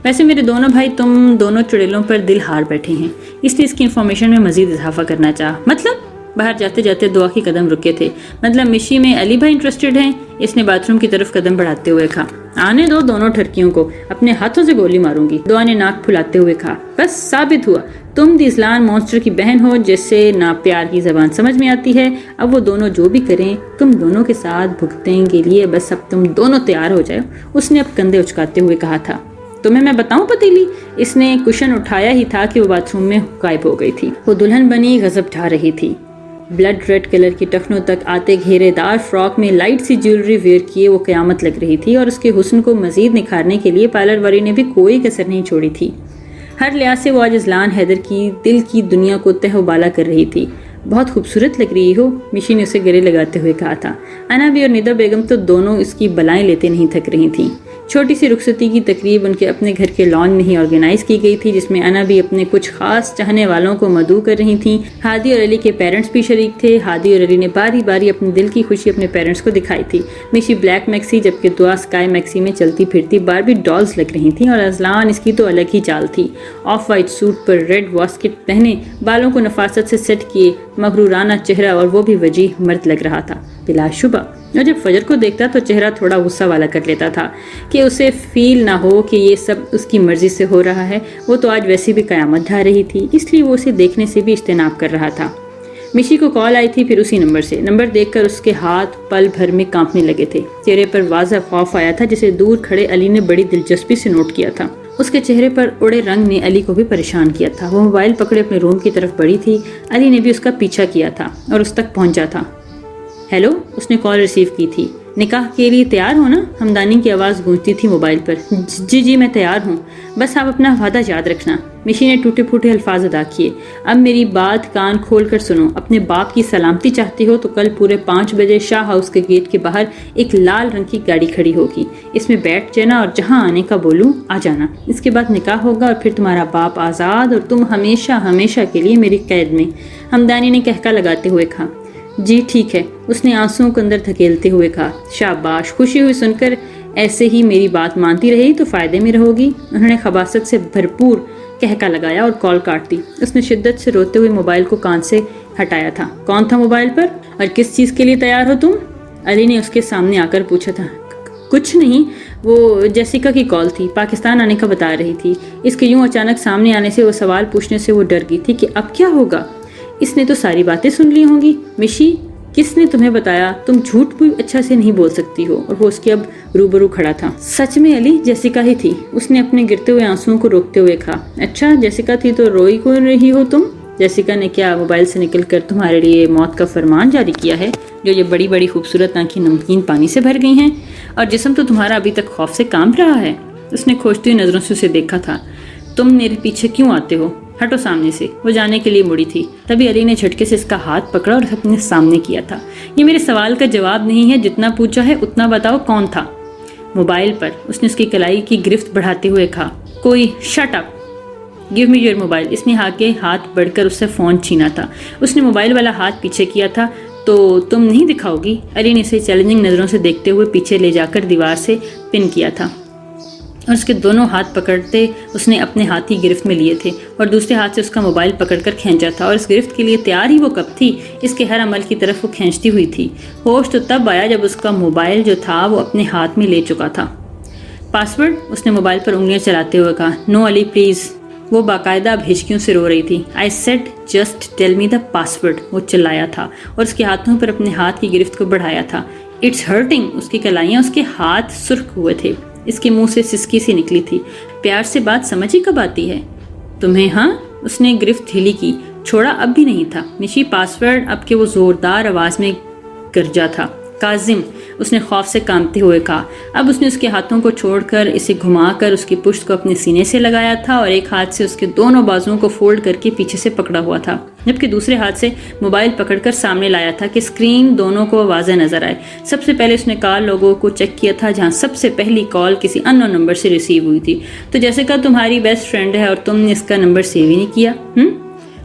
B: ویسے میرے دونوں بھائی تم دونوں چڑیلوں پر دل ہار بیٹھے ہیں، اس لیے اس کی انفارمیشن میں مزید اضافہ کرنا چاہا۔ مطلب؟ باہر جاتے جاتے دعا کی قدم رکے تھے۔ مطلب مشی میں علی بھائی انٹرسٹڈ ہیں؟ اس نے باتھ روم کی طرف قدم بڑھاتے ہوئے کہا۔ آنے دو دونوں ٹھرکیوں کو، اپنے ہاتھوں سے گولی ماروں گی، دعا نے ناک پھلاتے ہوئے کہا۔ بس ثابت ہوا تم اذلان مونسٹر کی بہن ہو جسے نہ پیار کی زبان سمجھ میں آتی ہے۔ اب وہ دونوں جو بھی کریں تم دونوں کے ساتھ بھگتنے کے لیے بس اب تم دونوں تیار ہو جاؤ، اس نے اب کندھے اچکاتے ہوئے کہا تھا۔ تمہیں میں بتاؤں پتیلی؟ اس نے کشن اٹھایا ہی تھا کہ وہ باتھ روم میں غائب ہو گئی تھی۔ وہ دلہن بنی غضب ڈھا رہی تھی، بلڈ ریڈ کلر کی ٹخنوں تک آتے گھیرے دار فراک میں لائٹ سی جیولری ویئر کیے وہ قیامت لگ رہی تھی، اور اس کے حسن کو مزید نکھارنے کے لیے پارلر والی نے بھی کوئی کسر نہیں چھوڑی تھی۔ ہر لحاظ سے وہ آج اذلان حیدر کی دل کی دنیا کو تہ و بالا کر رہی تھی۔ بہت خوبصورت لگ رہی ہو، مشی نے اسے گلے لگاتے ہوئے کہا تھا۔ انا بھی اور ندا بیگم تو دونوں اس کی بلائیں لیتے نہیں تھک رہی تھیں۔ چھوٹی سی رخصتی کی تقریب ان کے اپنے گھر کے لان میں ہی آرگنائز کی گئی تھی، جس میں انا بھی اپنے کچھ خاص چاہنے والوں کو مدعو کر رہی تھیں۔ ہادی اور علی کے پیرنٹس بھی شریک تھے۔ ہادی اور علی نے باری باری اپنے دل کی خوشی اپنے پیرنٹس کو دکھائی تھی۔ مشی بلیک میکسی جبکہ دعا اسکائی میکسی میں چلتی پھرتی باربی ڈالز لگ رہی تھیں، اور ازلان اس کی تو الگ ہی چال تھی۔ آف وائٹ سوٹ پر ریڈ واسکٹ پہنے، بالوں کو نفاست سے سیٹ کیے، مغرورانہ چہرہ، اور وہ بھی وجیح مرد لگ رہا تھا بلا شبہ۔ اور جب فجر کو دیکھتا تو چہرہ تھوڑا غصہ والا کر لیتا تھا کہ اسے فیل نہ ہو کہ یہ سب اس کی مرضی سے ہو رہا ہے۔ وہ تو آج ویسی بھی قیامت ڈھا رہی تھی، اس لیے وہ اسے دیکھنے سے بھی اجتناب کر رہا تھا۔ مشی کو کال آئی تھی، پھر اسی نمبر سے۔ نمبر دیکھ کر اس کے ہاتھ پل بھر میں کانپنے لگے تھے۔ چہرے پر واضح خوف آیا تھا جسے دور کھڑے علی نے بڑی دلچسپی سے نوٹ کیا تھا۔ اس کے چہرے پر اڑے رنگ نے علی کو بھی پریشان کیا تھا۔ وہ موبائل پکڑے اپنے روم کی طرف بڑھی تھی۔ علی نے بھی اس کا پیچھا کیا تھا اور اس تک پہنچا تھا۔ ہیلو، اس نے کال ریسیو کی تھی۔ نکاح کے لیے تیار ہو نا؟ ہمدانی کی آواز گونجتی تھی موبائل پر۔ جی میں تیار ہوں، بس آپ اپنا وعدہ یاد رکھنا۔ مشی نے ٹوٹے پھوٹے الفاظ ادا کیے۔ اب میری بات کان کھول کر سنو۔ اپنے باپ کی سلامتی چاہتی ہو تو کل پورے 5 بجے شاہ ہاؤس کے گیٹ کے باہر ایک لال رنگ کی گاڑی کھڑی ہوگی، اس میں بیٹھ جانا اور جہاں آنے کا بولوں آ جانا۔ اس کے بعد نکاح ہوگا اور پھر تمہارا باپ آزاد اور تم ہمیشہ ہمیشہ کے لیے میری قید میں۔ ہمدانی نے کہکا لگاتے ہوئے کہا۔ جی ٹھیک ہے، اس نے آنسوؤں کو اندر دھکیلتے ہوئے کہا۔ شاباش، خوشی ہوئی سن کر۔ ایسے ہی میری بات مانتی رہی تو فائدے میں رہو گی۔ انہوں نے خباثت سے بھرپور کہکا لگایا اور کال کاٹ دی۔ اس نے شدت سے روتے ہوئے موبائل کو کان سے ہٹایا تھا۔ کون تھا موبائل پر اور کس چیز کے لیے تیار ہو تم؟ علی نے اس کے سامنے آ کر پوچھا تھا۔ کچھ نہیں، وہ جیسیکا کی کال تھی، پاکستان آنے کا بتا رہی تھی۔ اس کے یوں اچانک سامنے آنے سے، وہ سوال پوچھنے سے وہ ڈر گئی تھی کہ اب کیا ہوگا۔ اس نے تو ساری باتیں سن لی ہوں گی۔ مشی، کس نے تمہیں بتایا؟ تم جھوٹ بھی اچھا سے نہیں بول سکتی ہو۔ اور وہ اس کے اب روبرو کھڑا تھا۔ سچ میں علی، جیسیکا ہی تھی، اس نے اپنے گرتے ہوئے آنسوؤں کو روکتے ہوئے کہا۔ اچھا، جیسیکا تھی تو روئی کیوں رہی ہو تم؟ جیسیکا نے کیا موبائل سے نکل کر تمہارے لیے موت کا فرمان جاری کیا ہے؟ جو یہ بڑی بڑی خوبصورت آنکھیں نمکین پانی سے بھر گئی ہیں اور جسم تو تمہارا ابھی تک خوف سے کانپ رہا ہے۔ اس نے کھوجتی ہوئی نظروں سے اسے دیکھا تھا۔ تم میرے پیچھے کیوں آتے ہو؟ ہٹو سامنے سے۔ وہ جانے کے لیے مڑی تھی، تبھی علی نے جھٹکے سے اس کا ہاتھ پکڑا اور اپنے سامنے کیا تھا۔ یہ میرے سوال کا جواب نہیں ہے، جتنا پوچھا ہے اتنا بتاؤ، کون تھا موبائل پر؟ اس نے اس کی کلائی کی گرفت بڑھاتے ہوئے کہا۔ کوئی۔ Shut up, give me your mobile. اس نے آگے ہاتھ بڑھ کر اس سے فون چھینا تھا۔ اس نے موبائل والا ہاتھ پیچھے کیا تھا۔ تو تم نہیں دکھاؤ گی؟ علی نے اسے چیلنجنگ نظروں سے دیکھتے ہوئے پیچھے لے جا کر دیوار سے پن کیا تھا، اور اس کے دونوں ہاتھ پکڑتے اس نے اپنے ہاتھ ہی گرفت میں لیے تھے اور دوسرے ہاتھ سے اس کا موبائل پکڑ کر کھینچا تھا۔ اور اس گرفت کے لیے تیار ہی وہ کب تھی؟ اس کے ہر عمل کی طرف وہ کھینچتی ہوئی تھی۔ ہوش تو تب آیا جب اس کا موبائل جو تھا وہ اپنے ہاتھ میں لے چکا تھا۔ پاسورڈ؟ اس نے موبائل پر انگلیاں چلاتے ہوئے کہا۔ نو علی پلیز۔ وہ باقاعدہ بھیچکیوں سے رو رہی تھی۔ I said just tell me the password, وہ چلایا تھا اور اس کے ہاتھوں پر اپنے ہاتھ کی گرفت کو بڑھایا تھا۔ It's hurting. اس کی کلائیاں، اس کے ہاتھ سرخ ہوئے تھے۔ اس کے منہ سے سسکی سی نکلی تھی۔ پیار سے بات سمجھ ہی کب آتی ہے تمہیں؟ ہاں؟ اس نے گرفت ڈھیلی کی۔ چھوڑا اب بھی نہیں تھا۔ مشی پاسورڈ؟ اب کہ وہ زوردار آواز میں گرجا تھا۔ کاظم، اس نے خوف سے کانپتے ہوئے کہا۔ اب اس نے اس کے ہاتھوں کو چھوڑ کر اسے گھما کر اس کی پشت کو اپنے سینے سے لگایا تھا اور ایک ہاتھ سے اس کے دونوں بازوؤں کو فولڈ کر کے پیچھے سے پکڑا ہوا تھا، جبکہ دوسرے ہاتھ سے موبائل پکڑ کر سامنے لایا تھا کہ اسکرین دونوں کو واضح نظر آئے۔ سب سے پہلے اس نے کال لوگوں کو چیک کیا تھا جہاں سب سے پہلی کال کسی ان نون نمبر سے ریسیو ہوئی تھی۔ تو جیسے کہ تمہاری بیسٹ فرینڈ ہے اور تم نے اس کا نمبر سیو ہی نہیں کیا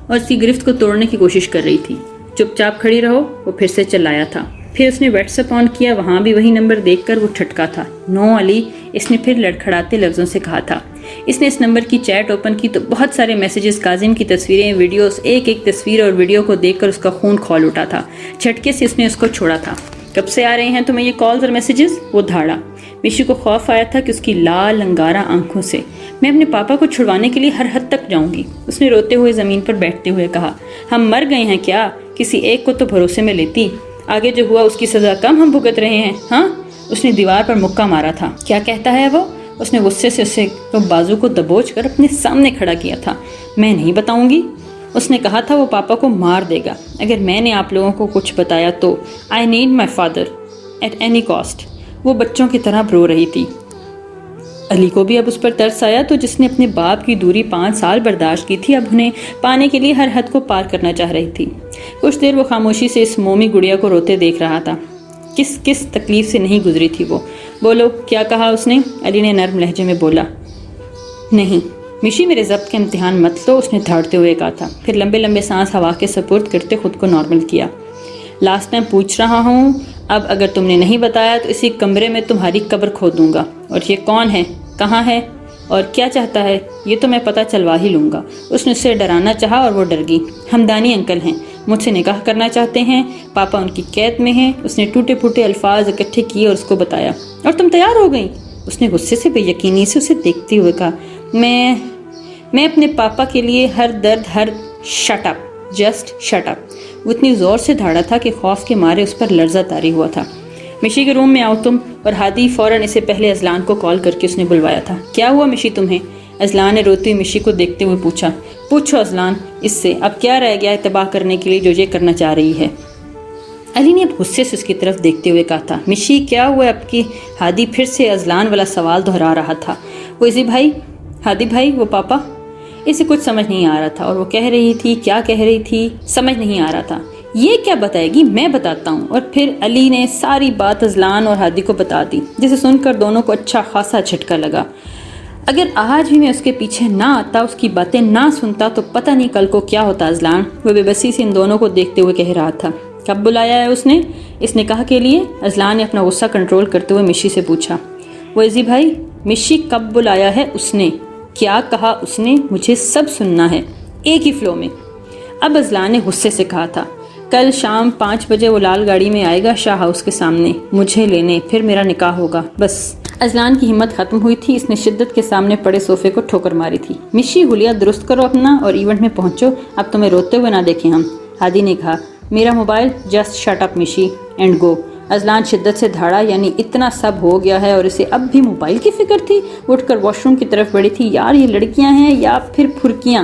B: اور اس کی گرفت کو توڑنے کی کوشش کر رہی تھی۔ چپ چاپ کھڑی رہو، وہ پھر سے چلایا تھا۔ پھر اس نے واٹس ایپ آن کیا، وہاں بھی وہی نمبر دیکھ کر وہ ٹھٹکا تھا۔ نو علی، اس نے پھر لڑکھڑاتے لفظوں سے کہا تھا۔ اس نے اس نمبر کی چیٹ اوپن کی تو بہت سارے میسیجز، کاظم کی تصویریں، ویڈیوز، ایک ایک تصویر اور ویڈیو کو دیکھ کر اس کا خون کھول اٹھا تھا۔ جھٹکے سے اس نے اس کو چھوڑا تھا۔ کب سے آ رہے ہیں تمہیں یہ کالز اور میسیجز؟ وہ دھاڑا۔ مشی کو خوف آیا تھا کہ اس کی لال انگارہ آنکھوں سے۔ میں اپنے پاپا کو چھڑوانے کے لیے ہر حد تک جاؤں گی، اس نے روتے ہوئے زمین پر بیٹھتے ہوئے کہا۔ ہم مر گئے ہیں کیا؟ کسی ایک کو تو بھروسے میں لیتی، آگے جو ہوا اس کی سزا کم ہم بھگت رہے ہیں۔ ہاں؟ اس نے دیوار پر مکہ مارا تھا۔ کیا کہتا ہے وہ؟ اس نے غصے سے اسے بازو کو دبوچ کر اپنے سامنے کھڑا کیا تھا۔ میں نہیں بتاؤں گی، اس نے کہا تھا۔ وہ پاپا کو مار دے گا اگر میں نے آپ لوگوں کو کچھ بتایا تو۔ I need my father at any cost. وہ بچوں کی طرح رو رہی تھی۔ علی کو بھی اب اس پر ترس آیا تو جس نے اپنے باپ کی دوری 5 سال برداشت کی تھی، اب انہیں پانے کے لیے ہر حد کو پار کرنا چاہ رہی تھی۔ کچھ دیر وہ خاموشی سے اس مومی گڑیا کو روتے دیکھ رہا تھا۔ کس تکلیف سے نہیں گزری تھی وہ۔ بولو کیا کہا اس نے؟ علی نے نرم لہجے میں بولا۔ نہیں مشی میرے ضبط کا امتحان مت لو، اس نے دھاڑتے ہوئے کہا تھا، پھر لمبے لمبے سانس ہوا کے سپرد کرتے خود کو نارمل کیا۔ لاسٹ ٹائم پوچھ رہا ہوں، اب اگر تم نے نہیں بتایا تو اسی کمرے میں تمہاری قبر کھود دوں گا۔ اور یہ کون ہے، کہاں ہے اور کیا چاہتا ہے یہ تو میں پتہ چلوا ہی لوں گا۔ اس نے اسے ڈرانا چاہا اور وہ ڈر گئی۔ ہمدانی انکل ہیں، مجھ سے نکاح کرنا چاہتے ہیں، پاپا ان کی قید میں ہیں۔ اس نے ٹوٹے پھوٹے الفاظ اکٹھے کیے اور اس کو بتایا۔ اور تم تیار ہو گئی؟ اس نے غصے سے بے یقینی سے اسے دیکھتے ہوئے کہا، میں اپنے پاپا کے لیے ہر درد ہر shut up, just shut up. وہ اتنی زور سے دھاڑا تھا کہ خوف کے مارے اس پر لرزہ طاری ہوا تھا۔ مشی کے روم میں آؤ تم، اور ہادی فوراً اسے پہلے اذلان کو کال کر کے اس نے بلوایا تھا۔ کیا ہوا مشی تمہیں؟ اذلان نے روتی ہوئی مشی کو دیکھتے ہوئے پوچھا۔ پوچھو اذلان، اس سے اب کیا رہ گیا ہے تباہ کرنے کے لیے جو یہ کرنا چاہ رہی ہے؟ علی نے اب غصے سے اس کی طرف دیکھتے ہوئے کہا تھا۔ مشی کیا ہوا اب کی؟ ہادی پھر سے اذلان والا سوال دہرا رہا تھا۔ وہ اسی بھائی، ہادی بھائی، وہ پاپا؟ اسے کچھ سمجھ نہیں آ رہا تھا، اور وہ کہہ رہی تھی کیا کہہ رہی تھی سمجھ نہیں آ رہا تھا۔ یہ کیا بتائے گی، میں بتاتا ہوں۔ اور پھر علی نے ساری بات اذلان اور ہادی کو بتا دی، جسے سن کر دونوں کو اچھا خاصا جھٹکا لگا۔ اگر آج بھی میں اس کے پیچھے نہ آتا، اس کی باتیں نہ سنتا، تو پتہ نہیں کل کو کیا ہوتا اذلان، وہ بے بسی سے ان دونوں کو دیکھتے ہوئے کہہ رہا تھا۔ کب بلایا ہے اس نے اس نکاح کے لیے؟ اذلان نے اپنا غصہ کنٹرول کرتے ہوئے مشی سے پوچھا۔ وہ عزی بھائی، مشی کب بلایا ہے اس نے؟ کیا کہا اس نے؟ مجھے سب سننا ہے، ایک ہی فلو میں۔ اب اذلان نے غصے سے کہا تھا، کل شام 5 بجے وہ لال گاڑی میں آئے گا شاہ ہاؤس کے سامنے مجھے لینے، پھر میرا نکاح ہوگا، بس۔ اذلان کی ہمت ختم ہوئی تھی، اس نے شدت کے سامنے پڑے صوفے کو ٹھوکر ماری تھی۔ مشی حلیہ درست کرو اپنا اور ایونٹ میں پہنچو، اب تمہیں روتے ہوئے نہ دیکھیں ہم۔ ہادی نے کہا، میرا mobile, just shut up Mishi and go. Azlan شدت سے دھاڑا، یعنی اتنا سب ہو گیا ہے اور اسے اب بھی موبائل کی فکر تھی۔ اٹھ کر واش روم کی طرف بڑھی تھی۔ یار یہ لڑکیاں ہیں یا پھر پھرکیاں،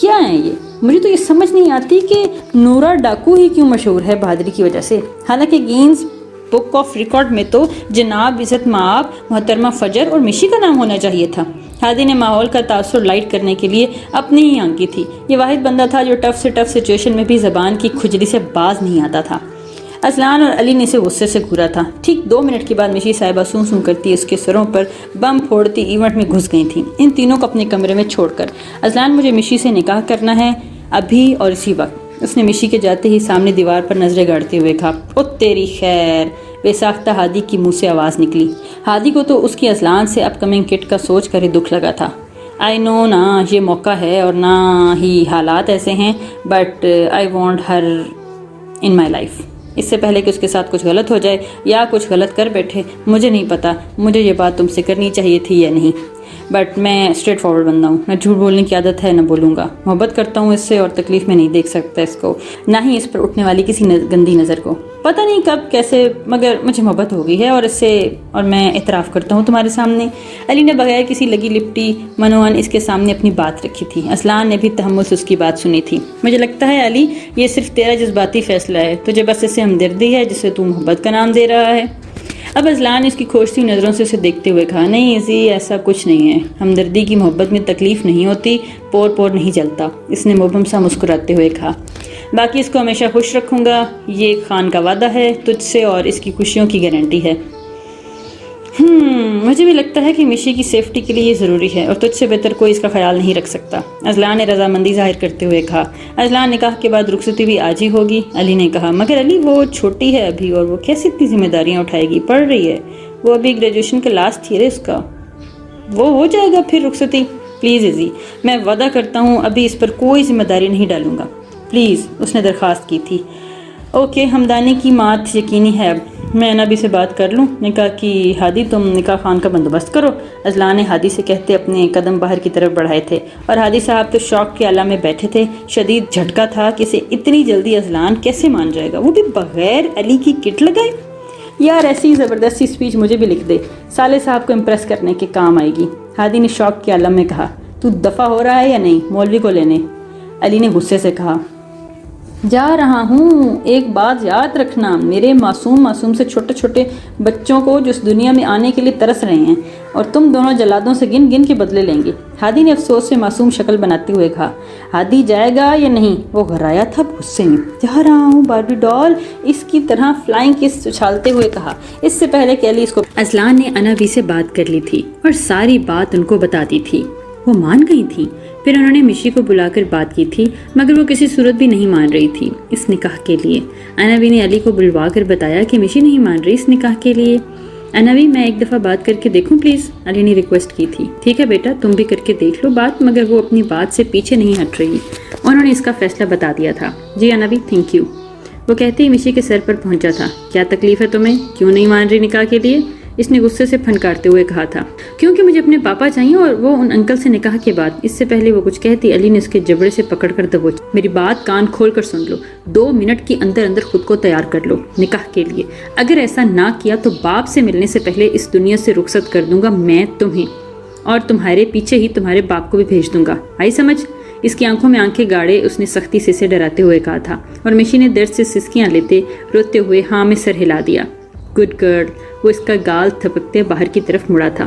B: کیا ہیں یہ؟ مجھے تو یہ سمجھ نہیں آتی کہ نورا ڈاکو ہی کیوں مشہور ہے بہادری کی وجہ سے، حالانکہ گینز بک آف ریکارڈ میں تو جناب عزت مآب محترمہ فجر اور مشی کا نام ہونا چاہیے تھا۔ ہادی نے ماحول کا تاثر لائٹ کرنے کے لیے اپنی ہی آنکھی تھی۔ یہ واحد بندہ تھا جو ٹف سے ٹف سچویشن میں بھی زبان کی کھجلی سے باز نہیں آتا تھا۔ اذلان اور علی نے اسے غصے سے گھورا تھا۔ ٹھیک 2 منٹ کے بعد مشی صاحبہ سوں سوں کرتی اس کے سروں پر بم پھوڑتی ایونٹ میں گھس گئی تھیں، ان تینوں کو اپنے کمرے میں چھوڑ کر۔ اذلان، مجھے مشی سے نکاح کرنا ہے، ابھی اور اسی وقت۔ اس نے مشی کے جاتے ہی سامنے دیوار پر نظریں گاڑتے ہوئے کہا۔ او تیری خیر، بے ساختہ ہادی کی منہ سے آواز نکلی۔ ہادی کو تو اس کی اذلان سے اپ کمنگ کٹ کا سوچ کر ہی دکھ لگا تھا۔ آئی نو نا یہ موقع ہے اور نہ ہی حالات ایسے ہیں، but I want her in my life. اس سے پہلے کہ اس کے ساتھ کچھ غلط ہو جائے یا کچھ غلط کر بیٹھے، مجھے نہیں پتا مجھے یہ بات تم سے کرنی چاہیے تھی یا نہیں، بٹ میں اسٹریٹ فارورڈ بندہ ہوں، نہ جھوٹ بولنے کی عادت ہے نہ بولوں گا۔ محبت کرتا ہوں اس سے اور تکلیف میں نہیں دیکھ سکتا اس کو، نہ ہی اس پر اٹھنے والی کسی گندی نظر کو۔ پتہ نہیں کب کیسے، مگر مجھے محبت ہو گئی ہے اور اس سے، اور میں اعتراف کرتا ہوں تمہارے سامنے۔ علی نے بغیر کسی لگی لپٹی منوان اس کے سامنے اپنی بات رکھی تھی۔ اذلان نے بھی تحمل سے اس کی بات سنی تھی۔ مجھے لگتا ہے علی یہ صرف تیرا جذباتی فیصلہ ہے، تجھے بس اس سے ہمدردی ہے جسے تو محبت کا نام دے رہا ہے۔ اب اذلان نے اس کی کھوجتی نظروں سے اسے دیکھتے ہوئے کہا، نہیں ایزی، ایسا کچھ نہیں ہے، ہمدردی کی محبت میں تکلیف نہیں ہوتی، پور پور نہیں جلتا۔ اس نے مبہم سا مسکراتے ہوئے کہا، باقی اس کو ہمیشہ خوش رکھوں گا، یہ خان کا وعدہ ہے تجھ سے اور اس کی خوشیوں کی گارنٹی ہے۔ مجھے بھی لگتا ہے کہ مشی کی سیفٹی کے لیے یہ ضروری ہے اور تجھ سے بہتر کوئی اس کا خیال نہیں رکھ سکتا، اذلان نے رضامندی ظاہر کرتے ہوئے کہا۔ اذلان، نکاح کے بعد رخصتی بھی آج ہی ہوگی؟ علی نے کہا، مگر علی وہ چھوٹی ہے ابھی اور وہ کیسے اتنی ذمہ داریاں اٹھائے گی، پڑھ رہی ہے، وہ ابھی گریجویشن کا لاسٹ ایئر ہے اس کا، وہ ہو جائے گا پھر رخصتی۔ پلیز ایزی، میں وعدہ کرتا ہوں ابھی اس پر کوئی ذمہ داری نہیں ڈالوں گا، پلیز، اس نے درخواست کی تھی۔ اوکے، ہمدانی کی مات یقینی ہے، اب میں نبی سے بات کر لوں؟ نکاح کی ہادی، تم نکاح خان کا بندوبست کرو۔ اذلان نے ہادی سے کہتے اپنے قدم باہر کی طرف بڑھائے تھے اور ہادی صاحب تو شوق کے عالم میں بیٹھے تھے۔ شدید جھٹکا تھا کہ اسے اتنی جلدی اذلان کیسے مان جائے گا، وہ بھی بغیر علی کی کٹ لگائے۔ یار ایسی زبردستی اسپیچ مجھے بھی لکھ دے، سالے صاحب کو امپریس کرنے کے کام آئے گی۔ ہادی نے شوق کے عالم میں کہا، تو دفع ہو رہا ہے یا نہیں مولوی کو لینے؟ علی نے غصے سے کہا، جا رہا ہوں، ایک بات یاد رکھنا، میرے معصوم سے چھوٹے چھوٹے بچوں کو جو اس دنیا میں آنے کے لیے ترس رہے ہیں، اور تم دونوں جلادوں سے گن گن کے بدلے لیں گے۔ ہادی نے افسوس سے معصوم شکل بناتے ہوئے کہا۔ ہادی جائے گا یا نہیں؟ وہ گھرایا تھا غصے میں۔ جا رہا ہوں باربی ڈال، اس کی طرح فلائنگ کس اچھالتے ہوئے کہا۔ اس سے پہلے کہ ایلیس کو اذلان نے انابی سے بات کر لی تھی اور ساری بات ان کو بتا دی تھی، وہ مان گئی تھی۔ پھر انہوں نے مشی کو بلا کر بات کی تھی، مگر وہ کسی صورت بھی نہیں مان رہی تھی اس نکاح کے لیے۔ انابی نے علی کو بلوا کر بتایا کہ مشی نہیں مان رہی اس نکاح کے لیے۔ انابی، میں ایک دفعہ بات کر کے دیکھوں پلیز؟ علی نے ریکویسٹ کی تھی۔ ٹھیک ہے بیٹا، تم بھی کر کے دیکھ لو بات، مگر وہ اپنی بات سے پیچھے نہیں ہٹ رہی۔ انہوں نے اس کا فیصلہ بتا دیا تھا۔ جی انابی، تھینک یو، وہ کہتے ہی مشی کے سر پر پہنچا تھا۔ کیا تکلیف ہے تمہیں؟ کیوں نہیں مان رہی نکاح کے لیے؟ اس نے غصے سے پھنکارتے ہوئے کہا تھا۔ کیونکہ مجھے اپنے پاپا چاہیے، اور وہ ان انکل سے نکاح کے بعد۔ اس سے پہلے وہ کچھ کہتی، علی نے اس کے جبڑے سے پکڑ کر دبوچا۔ میری بات کان کھول کر سن لو، 2 منٹ کے اندر اندر خود کو تیار کر لو نکاح کے لیے۔ اگر ایسا نہ کیا تو باپ سے ملنے سے پہلے اس دنیا سے رخصت کر دوں گا میں تمہیں، اور تمہارے پیچھے ہی تمہارے باپ کو بھی بھیج دوں گا۔ آئی سمجھ؟ اس کی آنکھوں میں آنکھیں گاڑے اس نے سختی سے اسے ڈراتے ہوئے کہا تھا، اور مشی نے درد سے سسکیاں لیتے روتے ہوئے ہاں میں سر ہلا دیا۔ گڈ گرل، وہ اس کا گال تھپکتے باہر کی طرف مڑا تھا۔